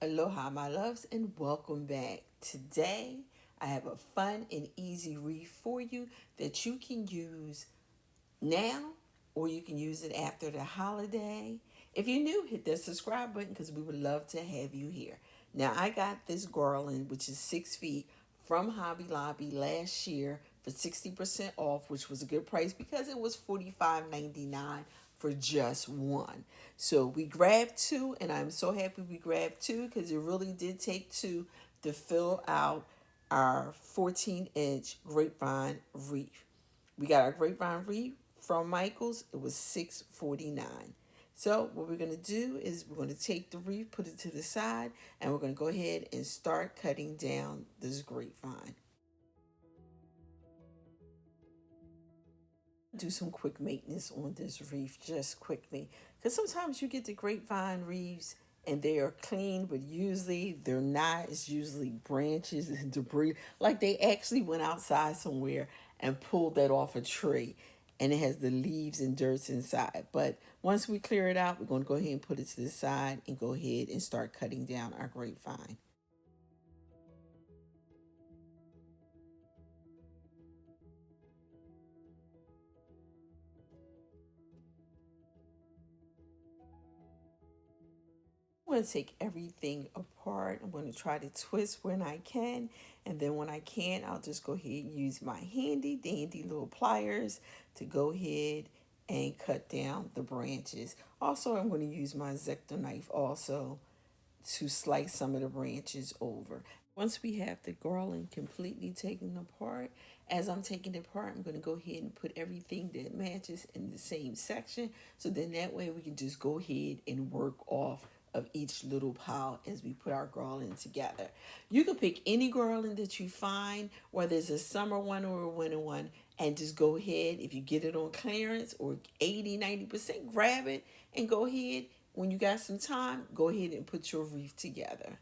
Aloha, my loves, and welcome back. Today, I have a fun and easy wreath for you that you can use now or you can use it after the holiday. If you're new, hit that subscribe button because we would love to have you here. Now, I got this garland, which is 6 feet, from Hobby Lobby last year for 60% off, which was a good price because it was $45.99 for just one. So we grabbed two, and I'm so happy we grabbed two because it really did take two to fill out our 14-inch grapevine wreath. We got our grapevine wreath from Michaels. It was $6.49. So what we're going to do is we're going to take the wreath, put it to the side, and we're going to go ahead and start cutting down this grapevine. Do some quick maintenance on this wreath just quickly, because sometimes you get the grapevine wreaths and they are clean, but usually they're not. It's usually branches and debris, like they actually went outside somewhere and pulled that off a tree, and it has the leaves and dirt inside. But once we clear it out, we're going to go ahead and put it to the side and go ahead and start cutting down our grapevine. I'm going to take everything apart. I'm going to try to twist when I can. And then when I can't, I'll just go ahead and use my handy dandy little pliers to go ahead and cut down the branches. Also, I'm going to use my X-Acto knife also to slice some of the branches over. Once we have the garland completely taken apart, as I'm taking it apart, I'm going to go ahead and put everything that matches in the same section. So then that way we can just go ahead and work off of each little pile as we put our garland together. You can pick any garland that you find, whether it's a summer one or a winter one, and just go ahead. If you get it on clearance or 80-90%, grab it and go ahead. When you got some time, go ahead and put your wreath together.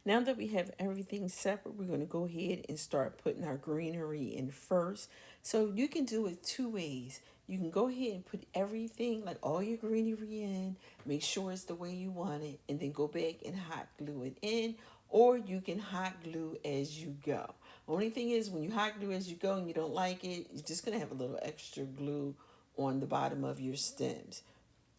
Now that we have everything separate, we're going to go ahead and start putting our greenery in first. So you can do it two ways. You can go ahead and put everything, like all your greenery in, make sure it's the way you want it, and then go back and hot glue it in, or you can hot glue as you go. Only thing is, when you hot glue as you go and you don't like it, you're just going to have a little extra glue on the bottom of your stems.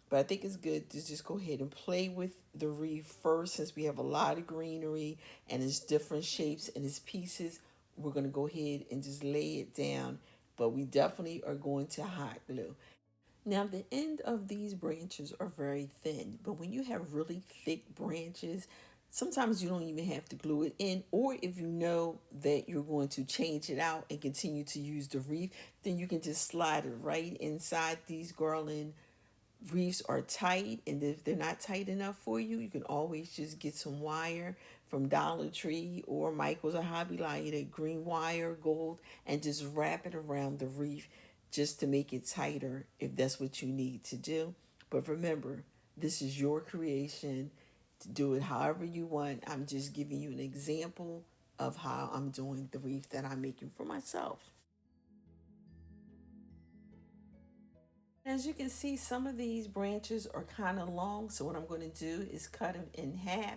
But I think it's good to just go ahead and play with the wreath first, since we have a lot of greenery and it's different shapes and it's pieces. We're going to go ahead and just lay it down, but we definitely are going to hot glue. Now, the end of these branches are very thin, but when you have really thick branches, sometimes you don't even have to glue it in. Or if you know that you're going to change it out and continue to use the wreath, then you can just slide it right inside these garland. Wreaths are tight, and if they're not tight enough for you, you can always just get some wire from Dollar Tree or Michael's or Hobby Lobby, that green wire, gold, and just wrap it around the wreath just to make it tighter if that's what you need to do. But remember, this is your creation, to do it however you want. I'm just giving you an example of how I'm doing the wreath that I'm making for myself. As you can see, some of these branches are kind of long, so what I'm going to do is cut them in half.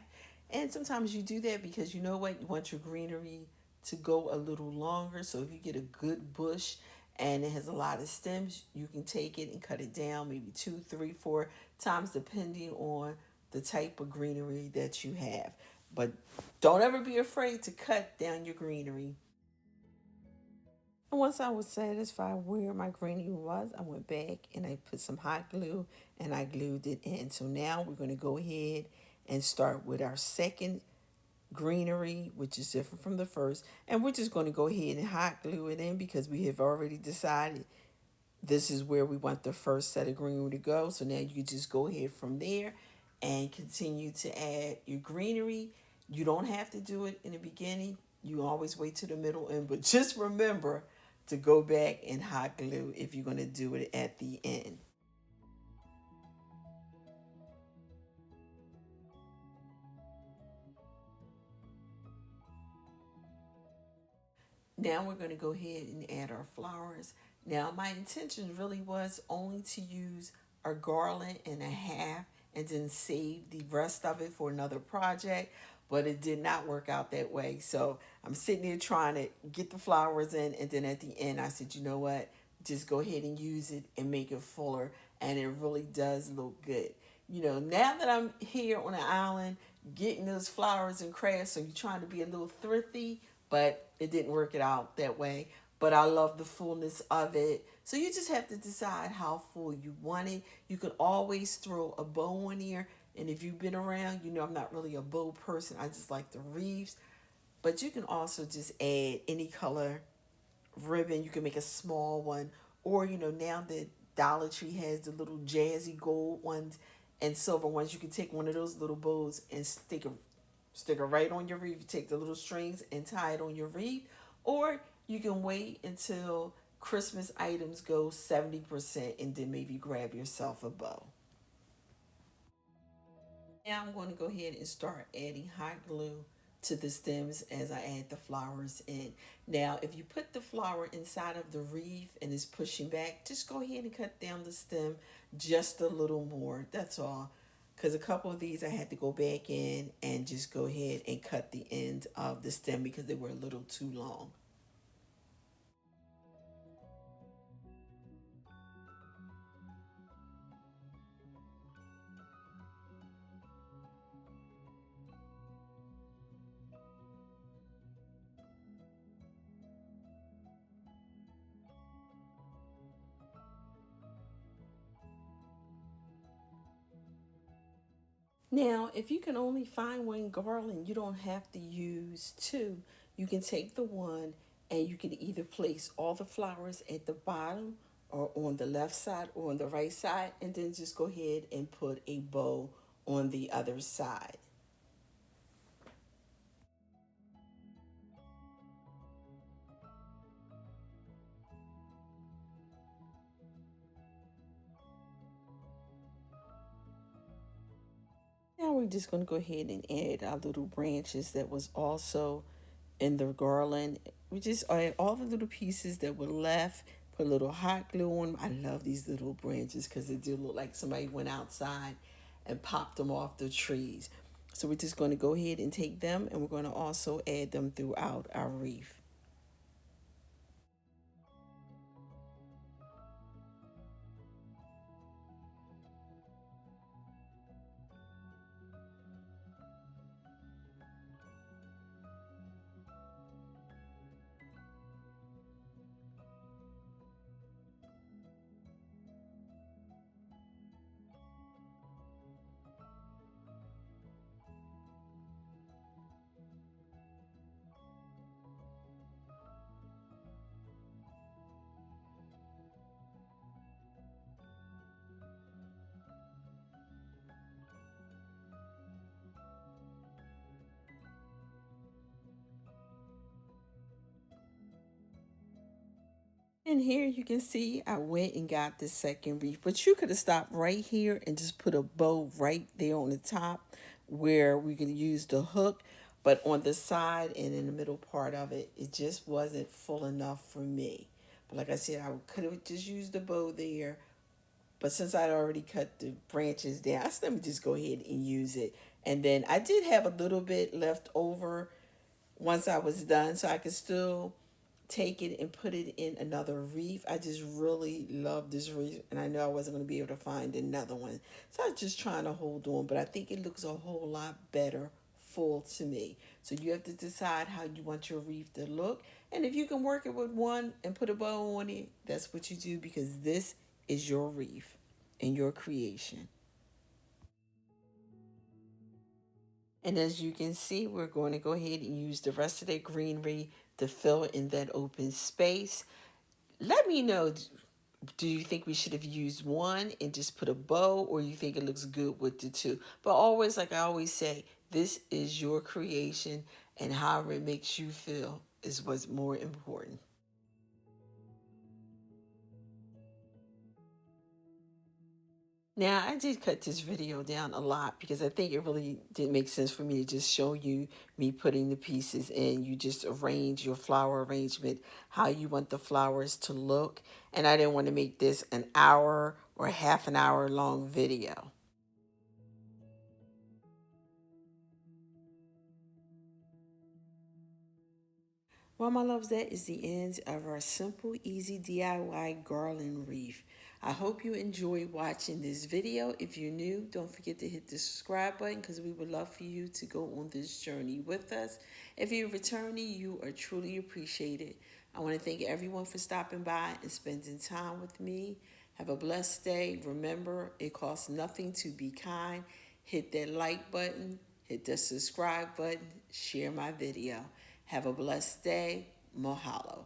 And sometimes you do that because you know what? You want your greenery to go a little longer. So if you get a good bush and it has a lot of stems, you can take it and cut it down maybe 2, 3, 4 times, depending on the type of greenery that you have. But don't ever be afraid to cut down your greenery. And once I was satisfied where my greenery was, I went back and I put some hot glue and I glued it in. So now we're going to go ahead and start with our second greenery, which is different from the first. And we're just going to go ahead and hot glue it in because we have already decided this is where we want the first set of greenery to go. So now you can just go ahead from there and continue to add your greenery. You don't have to do it in the beginning. You always wait to the middle end, but just remember to go back and hot glue if you're going to do it at the end. Now we're going to go ahead and add our flowers. Now my intention really was only to use a garland and a half and then save the rest of it for another project, but it did not work out that way. So I'm sitting here trying to get the flowers in, and then at the end I said, you know what, just go ahead and use it and make it fuller, and it really does look good. You know, now that I'm here on the island getting those flowers and crafts, so you're trying to be a little thrifty, but it didn't work it out that way. But I love the fullness of it. So you just have to decide how full you want it. You can always throw a bow on here. And if you've been around, you know I'm not really a bow person. I just like the wreaths. But you can also just add any color ribbon. You can make a small one. Or, you know, now that Dollar Tree has the little jazzy gold ones and silver ones, you can take one of those little bows and stick it right on your wreath. You take the little strings and tie it on your wreath. Or you can wait until Christmas items go 70% and then maybe grab yourself a bow. Now I'm going to go ahead and start adding hot glue to the stems as I add the flowers in. Now, if you put the flower inside of the wreath and it's pushing back, just go ahead and cut down the stem just a little more. That's all. Because a couple of these I had to go back in and just go ahead and cut the end of the stem because they were a little too long. Now, if you can only find one garland, you don't have to use two. You can take the one and you can either place all the flowers at the bottom or on the left side or on the right side, and then just go ahead and put a bow on the other side. Now we're just going to go ahead and add our little branches that was also in the garland. We just add all the little pieces that were left, put a little hot glue on them. I love these little branches because they do look like somebody went outside and popped them off the trees. So we're just going to go ahead and take them, and we're going to also add them throughout our wreath. And here you can see I went and got the second wreath, but you could have stopped right here and just put a bow right there on the top where we could use the hook. But on the side and in the middle part of it, it just wasn't full enough for me. But like I said, I could have just used the bow there. But since I'd already cut the branches down, I said, let me just go ahead and use it. And then I did have a little bit left over once I was done, so I could still take it and put it in another wreath. I just really love this wreath, and I know I wasn't going to be able to find another one. So I was just trying to hold on, but I think it looks a whole lot better full to me. So you have to decide how you want your wreath to look. And if you can work it with one and put a bow on it, that's what you do, because this is your wreath and your creation. And as you can see, we're going to go ahead and use the rest of that greenery to fill in that open space. Let me know, do you think we should have used one and just put a bow, or you think it looks good with the two? But always, like I always say, this is your creation, and however it makes you feel is what's more important. Now, I did cut this video down a lot because I think it really didn't make sense for me to just show you me putting the pieces in. You just arrange your flower arrangement, how you want the flowers to look. And I didn't want to make this an hour or half an hour long video. Well, my loves, that is the end of our simple, easy DIY garland wreath. I hope you enjoyed watching this video. If you're new, don't forget to hit the subscribe button because we would love for you to go on this journey with us. If you're returning, you are truly appreciated. I want to thank everyone for stopping by and spending time with me. Have a blessed day. Remember, it costs nothing to be kind. Hit that like button, hit the subscribe button, share my video. Have a blessed day. Mahalo.